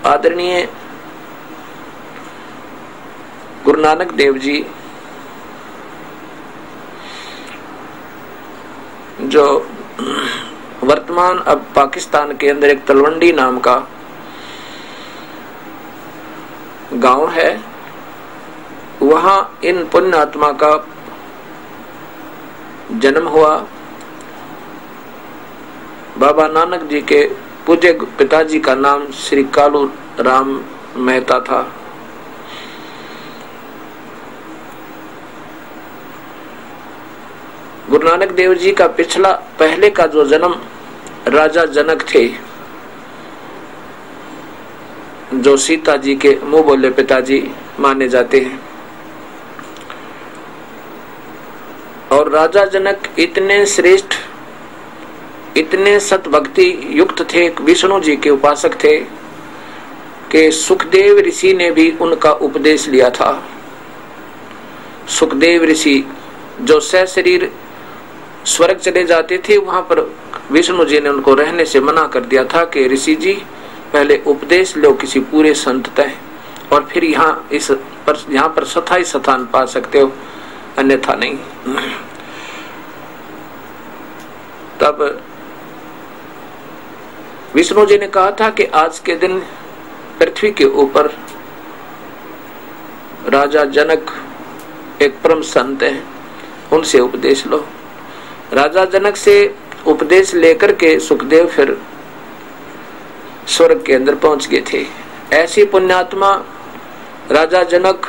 आदरणीय गुरु नानक देव जी जो वर्तमान अब पाकिस्तान के अंदर एक तलवंडी नाम का गांव है, वहां इन पुण्य आत्मा का जन्म हुआ। बाबा नानक जी के पूज्य पिताजी का नाम श्री कालू राम मेहता था। गुरु नानक देव जी का पिछला पहले का जो जन्म राजा जनक थे, जो सीता जी के मुंह बोले पिताजी माने जाते हैं, और राजा जनक इतने श्रेष्ठ, इतने सतभक्ति युक्त थे, विष्णु जी के उपासक थे कि सुखदेव ऋषि ने भी उनका उपदेश लिया था। सुखदेव ऋषि जो सशरीर स्वर्ग चले जाते थे, वहां पर विष्णु जी ने उनको रहने से मना कर दिया था कि ऋषि जी पहले उपदेश लो किसी पूरे संत तय, और फिर यहाँ पर स्थायी स्थान पा सकते हो, अन्यथा नहीं। तब विष्णु जी ने कहा था कि आज के दिन पृथ्वी के ऊपर राजा जनक एक परम संत है, उनसे उपदेश लो। राजा जनक से उपदेश लेकर के सुखदेव फिर स्वर्ग के अंदर पहुंच गए थे। ऐसी पुण्यात्मा राजा जनक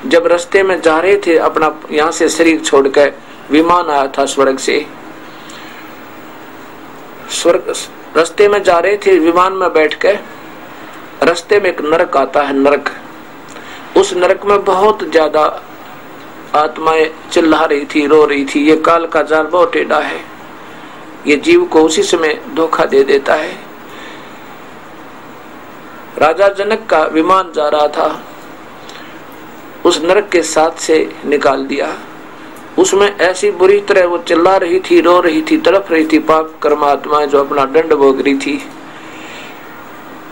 जब रास्ते में जा रहे थे, अपना यहां से शरीर छोड़कर, विमान आया था स्वर्ग से, स्वर्ग रास्ते में जा रहे थे, विमान में बैठकर रास्ते में एक नरक आता है, नरक। उस नरक में बहुत ज्यादा आत्माएं चिल्ला रही थी, रो रही थी, ये काल का जाल बहुत टेढ़ा है, ये जीव को उसी समय धोखा दे देता है। राजा जनक का विमान जा रहा था, उस नरक के साथ से निकाल दिया। उसमें ऐसी बुरी तरह वो चिल्ला रही थी, रो रही थी, तड़प रही थी, पाप कर्म आत्माएं जो अपना दंड भोग रही थी।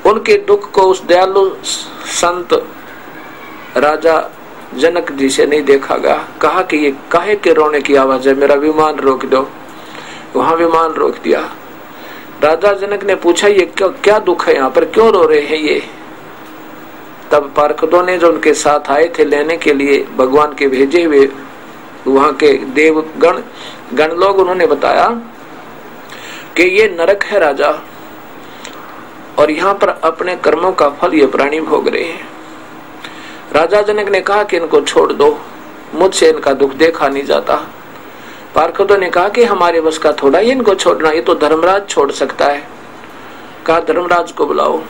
उनके दुख को उस दयालु संत राजा जनक जी से नहीं देखा गया। कहा कि ये काहे के रोने की आवाज है, मेरा विमान रोक दो। वहां विमान रोक दिया। राजा जनक ने पूछा ये क्या दुख है, यहाँ पर क्यों रो रहे हैं ये? तब पार्षदों ने जो उनके साथ आए थे लेने के लिए, भगवान के भेजे हुए वहां के देव गण लोग, उन्होंने बताया कि ये नरक है राजा, और यहाँ पर अपने कर्मों का फल ये प्राणी भोग रहे हैं। राजा जनक ने कहा कि इनको छोड़ दो, मुझसे इनका दुख देखा नहीं जाता। पार्षदों ने कहा कि हमारे बस का थोड़ा ही इनको छोड़ना, ये तो धर्मराज छोड़ सकता है। कहा धर्मराज को बुलाओ।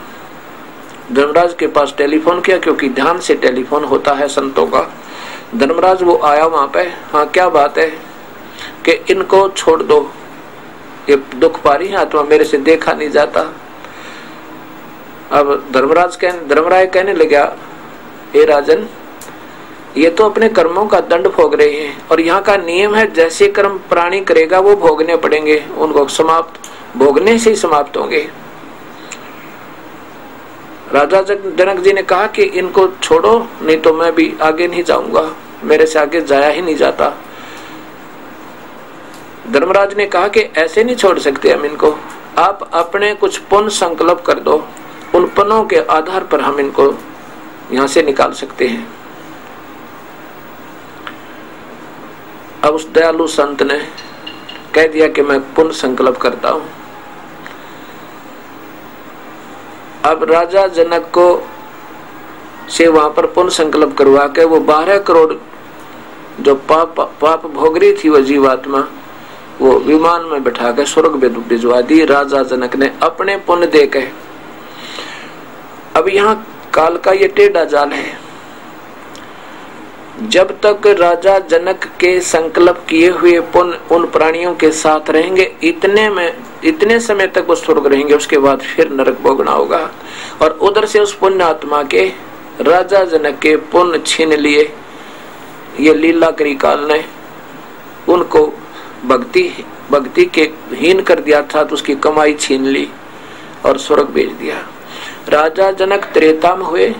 धर्मराज के पास टेलीफोन किया, क्योंकि ध्यान से टेलीफोन होता है संतों का। धर्मराज वो आया वहां पे। हाँ क्या बात है? कि इनको छोड़ दो, ये दुख पा रही है आत्मा, मेरे से देखा नहीं जाता। अब धर्मराय कहने लगा, हे राजन, ये तो अपने कर्मों का दंड भोग रहे हैं, और यहाँ का नियम है जैसे कर्म प्राणी करेगा वो भोगने पड़ेंगे, उनको समाप्त भोगने से ही समाप्त होंगे। राजा जनक जी ने कहा कि इनको छोड़ो, नहीं तो मैं भी आगे नहीं जाऊंगा, मेरे से आगे जाया ही नहीं जाता। धर्मराज ने कहा कि ऐसे नहीं छोड़ सकते हम इनको, आप अपने कुछ पुण्य संकल्प कर दो, उन पुण्यों के आधार पर हम इनको यहां से निकाल सकते हैं। अब उस दयालु संत ने कह दिया कि मैं पुण्य संकल्प करता हूं। अब राजा जनक को से वहां पर पुण्य संकल्प करवा के वो 12 करोड़ जो पाप भोग रही थी वो जीवात्मा, वो विमान में बिठा के स्वर्ग में भिजवा दी राजा जनक ने अपने पुण्य दे के। अब यहाँ काल का ये टेढ़ा जाल है। जब तक राजा जनक के संकल्प किए हुए पुण्य उन प्राणियों के साथ रहेंगे, इतने समय तक वो स्वर्ग रहेंगे, उसके बाद फिर नरक भोगना होगा। और उधर से उस पुण्य आत्मा के राजा जनक के पुण्य छीन लिए, ये लीला करी काल ने, उनको भक्ति के हीन कर दिया था, तो उसकी कमाई छीन ली और स्वर्ग भेज दिया। राजा जनक त्रेता में हुए,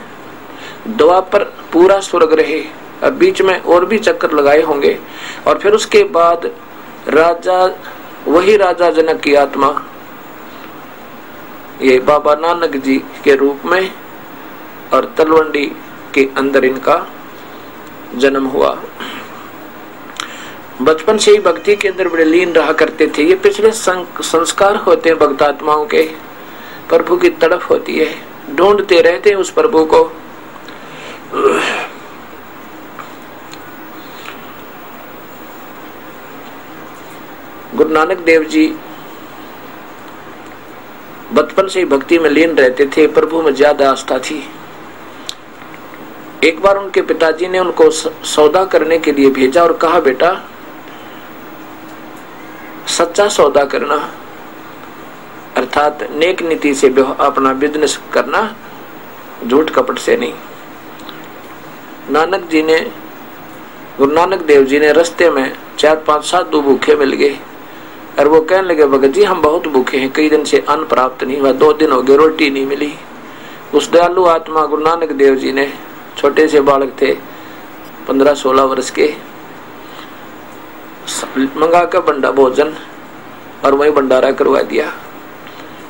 द्वापर पूरा स्वर्ग रहे, अब बीच में और भी चक्कर लगाए होंगे, और फिर उसके बाद वही राजा जनक की आत्मा ये बाबा नानक जी के रूप में और तलवंडी के अंदर इनका जन्म हुआ। बचपन से ही भक्ति के अंदर बड़े लीन रहा करते थे। ये पिछले संस्कार होते हैं भक्त आत्माओं के, प्रभु की तड़प होती है, ढूंढते रहते हैं उस प्रभु को। गुरु नानक देव जी बचपन से ही भक्ति में लीन रहते थे, प्रभु में ज्यादा आस्था थी। एक बार उनके पिताजी ने उनको सौदा करने के लिए भेजा और कहा, बेटा सच्चा सौदा करना, अर्थात नेक नीति से अपना बिजनेस करना, झूठ कपट से नहीं। गुरु नानक देव जी ने रास्ते में 4-5 साधु भूखे मिल गए और वो कहने लगे, भगत जी हम बहुत भूखे हैं, कई दिन से अन्न प्राप्त नहीं हुआ, 2 दिन हो गए रोटी नहीं मिली। उस दयालु आत्मा गुरु नानक देव जी ने, छोटे से बालक थे 15-16 वर्ष के, मंगा कर बंडा भोजन और वही भंडारा करवा दिया।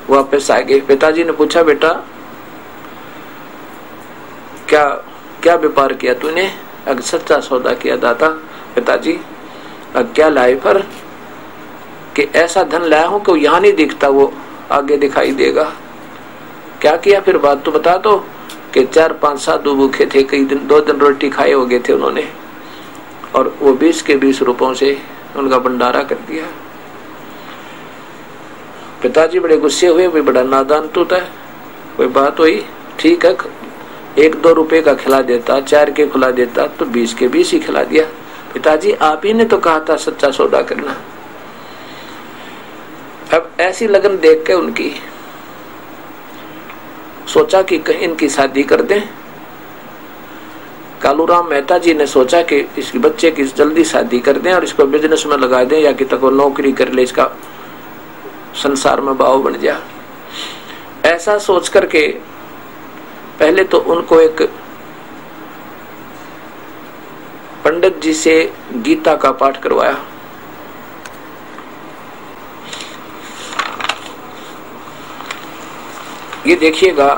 वापस आ गए। पिताजी ने पूछा, बेटा क्या व्यापार किया तूने? अगर सच्चा सौदा किया दाता। पिताजी क्या लाए पर कि ऐसा धन लाया हूं कि वो यहाँ नहीं दिखता, वो आगे दिखाई देगा। क्या किया फिर बात तो बता दो। कि 4-5 साधु भूखे थे, कई दिन 2 दिन रोटी खाए हो गए थे उन्होंने, और वो 20 के 20 रुपयों से उनका भंडारा कर दिया। पिताजी बड़े गुस्से हुए, वे बड़ा नादान तो था, कोई बात हुई ठीक है, 1-2 रुपए का खिला देता, 4 के खिला देता तो 20 के 20 ही खिला दिया। पिताजी आप ही ने तो कहा था सच्चा सौदा करना। अब ऐसी लगन देख के उनकी सोचा कि कहीं इनकी शादी कर दें। कालूराम मेहता जी ने सोचा कि इसके बच्चे की जल्दी शादी कर दें और इसको बिजनेस में लगा दें, या कि तक वो नौकरी कर ले, इसका संसार में भाव बन जा। ऐसा सोच करके पहले तो उनको एक पंडित जी से गीता का पाठ करवाया। ये देखिएगा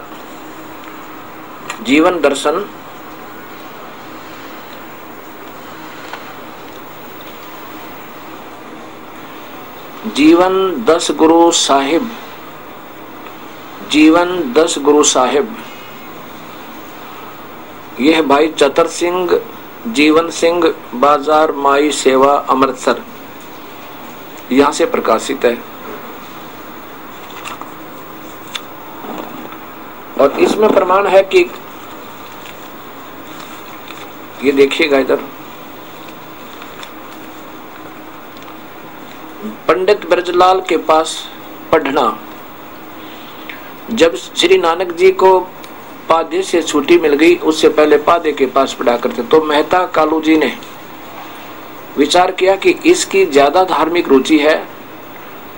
जीवन दर्शन, जीवन 10 गुरु साहिब, जीवन 10 गुरु साहिब। यह भाई चतर सिंह, जीवन सिंह, बाजार माई सेवा, अमृतसर, यहां से प्रकाशित है। और इसमें प्रमाण है कि ये देखिएगा इधर, पंडित ब्रजलाल के पास पढ़ना। जब श्री नानक जी को पादे से छुट्टी मिल गई, उससे पहले पादे के पास पढ़ा करते, तो मेहता कालू जी ने विचार किया कि इसकी ज्यादा धार्मिक रुचि है,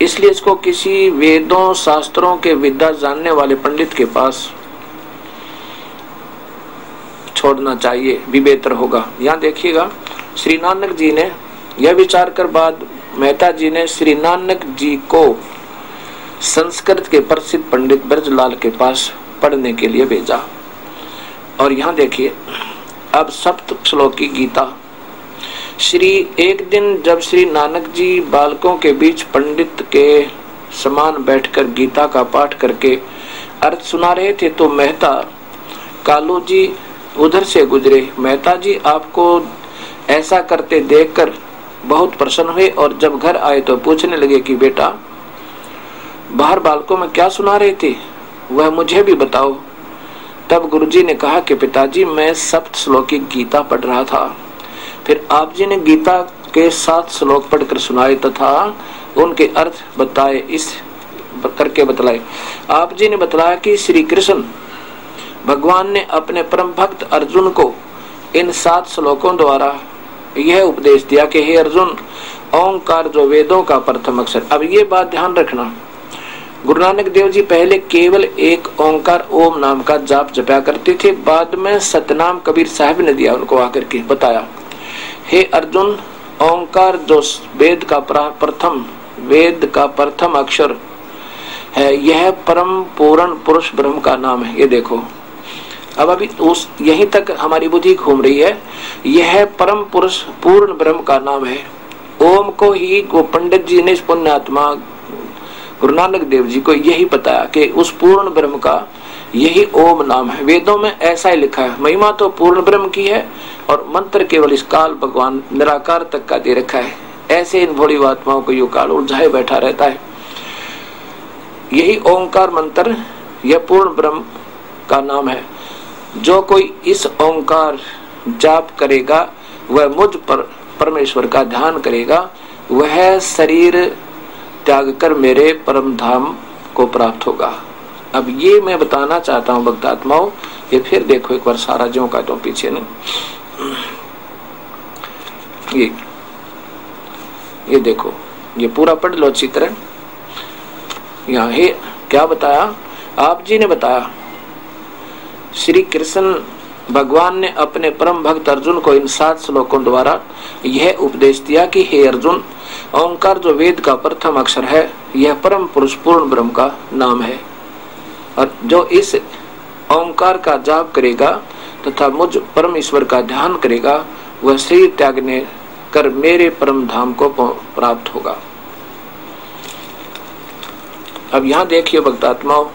इसलिए इसको किसी वेदों शास्त्रों के विद्या जानने वाले पंडित के पास छोड़ना चाहिए, भी बेहतर होगा। यहाँ देखिएगा श्री नानक जी ने यह विचार कर बाद मेहता जी ने श्री नानक जी को संस्कृत के प्रसिद्ध पंडित ब्रजलाल के पास पढ़ने के लिए भेजा। और यहाँ देखिए अब सप्त श्लोकी गीता। एक दिन जब श्री नानक जी बालकों के बीच पंडित के समान बैठकर गीता का पाठ करके अर्थ सुना रहे थे, तो मेहता कालू जी उधर से गुजरे। मेहता जी आपको ऐसा करते देखकर बहुत प्रसन्न हुए और जब घर आए तो पूछने लगे कि बेटा बाहर बालकों में क्या सुना रहे थे, वह मुझे भी बताओ। तब गुरुजी ने कहा कि पिताजी मैं सप्त श्लोकी गीता पढ़ रहा था। फिर आप जी ने गीता के 7 श्लोक पढ़कर सुनाए तथा उनके अर्थ बताए, इस करके बतलाए। आप जी ने बतलाया कि श्री कृष्ण भगवान ने अपने परम भक्त अर्जुन को इन 7 श्लोकों द्वारा यह उपदेश दिया कि हे अर्जुन, ओंकार जो वेदों का प्रथम अक्षर। अब ये बात ध्यान रखना, गुरु नानक देव जी पहले केवल एक ओंकार ओम नाम का जाप जपा करते थे। बाद में सतनाम कबीर साहब ने दिया उनको आकर के बताया, हे अर्जुन, ओंकार जो वेद का प्रथम अक्षर है, यह परम पूर्ण पुरुष ब्रह्म का नाम है। ये देखो, अब अभी उस यहीं तक हमारी बुद्धि घूम रही है। यह परम पुरुष पूर्ण ब्रह्म का नाम है। ओम को ही वो पंडित जी ने, पुण्यात्मा गुरु नानक देव जी को यही बताया कि उस पूर्ण ब्रह्म का यही ओम नाम है। वेदों में ऐसा ही लिखा है। महिमा तो पूर्ण ब्रह्म की है और मंत्र केवल इस काल भगवान निराकार तक का दे रखा है। ऐसे इन भोली आत्माओं को यो काल उलझाए बैठा रहता है। यही ओंकार मंत्र यह पूर्ण ब्रह्म का नाम है। जो कोई इस ओंकार जाप करेगा, वह मुझ पर परमेश्वर का ध्यान करेगा, वह शरीर त्याग कर मेरे परम धाम को प्राप्त होगा। अब ये मैं बताना चाहता हूं भक्तात्माओं, ये फिर देखो एक बार सारा ज्यों का तो पीछे नहीं। ये देखो, ये पूरा पढ़ लो अच्छी तरह। यहाँ है क्या बताया, आप जी ने बताया, श्री कृष्ण भगवान ने अपने परम भक्त अर्जुन को इन 7 श्लोकों द्वारा यह उपदेश दिया कि हे अर्जुन, ओंकार जो वेद का प्रथम अक्षर है, यह परम पुरुष पूर्ण ब्रह्म का नाम है। और जो इस ओंकार का जाप करेगा तथा मुझ परमेश्वर का ध्यान करेगा, वह शरीर त्यागने कर मेरे परम धाम को प्राप्त होगा। अब यहाँ देखिए भक्तात्माओं,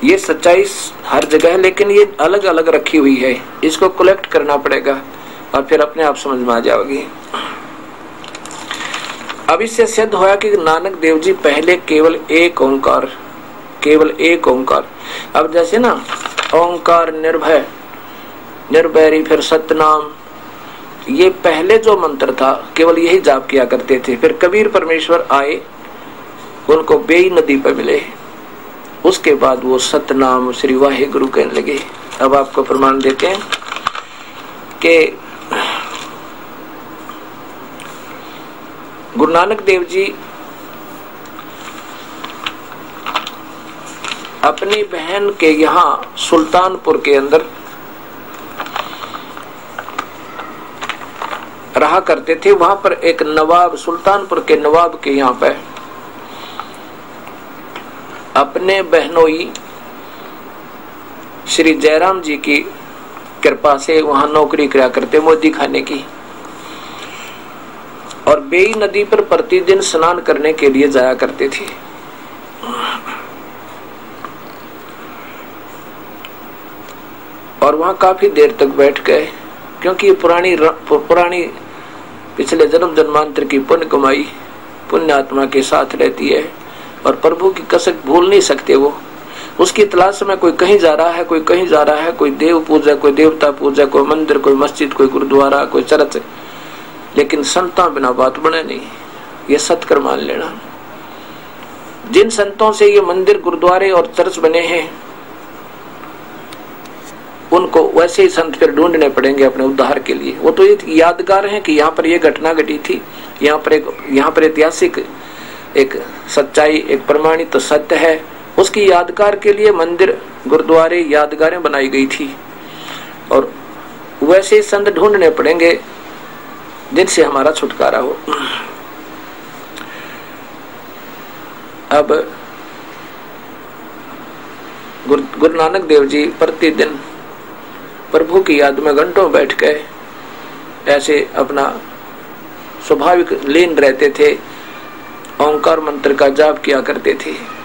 ये सच्चाई हर जगह है, लेकिन ये अलग अलग रखी हुई है। इसको कलेक्ट करना पड़ेगा और फिर अपने आप समझ में आ जाओगी। अब इससे सिद्ध होया कि नानक देव जी पहले केवल एक ओंकार। अब जैसे ना ओंकार निर्भय, निर्भैरी, फिर सतनाम, ये पहले जो मंत्र था केवल यही जाप किया करते थे। फिर कबीर परमेश्वर आए, उनको बेई नदी पर मिले, उसके बाद वो सतनाम श्री वाहेगुरु कहने लगे। अब आपको प्रमाण देते हैं कि गुरु नानक देव जी अपनी बहन के यहाँ सुल्तानपुर के अंदर रहा करते थे। वहां पर एक नवाब, सुल्तानपुर के नवाब के यहाँ पे अपने बहनोई श्री जयराम जी की कृपा से वहां नौकरी किया करते, मोदी खाने की। और बेई नदी पर प्रतिदिन स्नान करने के लिए जाया करते थे। और वहां काफी देर तक बैठ गए, क्योंकि पुरानी पिछले जन्म जन्मांतर की पुण्य कमाई पुण्य आत्मा के साथ रहती है और प्रभु की कसक भूल नहीं सकते वो। उसकी तलाश में कोई कहीं जा रहा है, कोई कहीं जा रहा है, कोई देव पूजा, कोई देवता पूजा, कोई मंदिर, कोई मस्जिद, कोई गुरुद्वारा, कोई चर्च, लेकिन संतों बिना बात बने नहीं। ये सत्कर मान लेना। जिन संतों से ये मंदिर, गुरुद्वारे और चर्च बने हैं, उनको वैसे ही संत फिर ढूंढने पड़ेंगे अपने उद्धार के लिए। वो तो ये यादगार है कि यहाँ पर ये घटना घटी थी, यहाँ पर ऐतिहासिक एक सच्चाई, एक प्रमाणित तो सत्य है, उसकी यादगार के लिए मंदिर, गुरुद्वारे, यादगारें बनाई गई थी। और वैसे ही संत ढूंढने पड़ेंगे जिनसे हमारा छुटकारा हो। अब गुरु नानक देव जी प्रतिदिन प्रभु की याद में घंटों बैठ के ऐसे अपना स्वाभाविक लीन रहते थे, ओंकार मंत्र का जाप किया करते थे।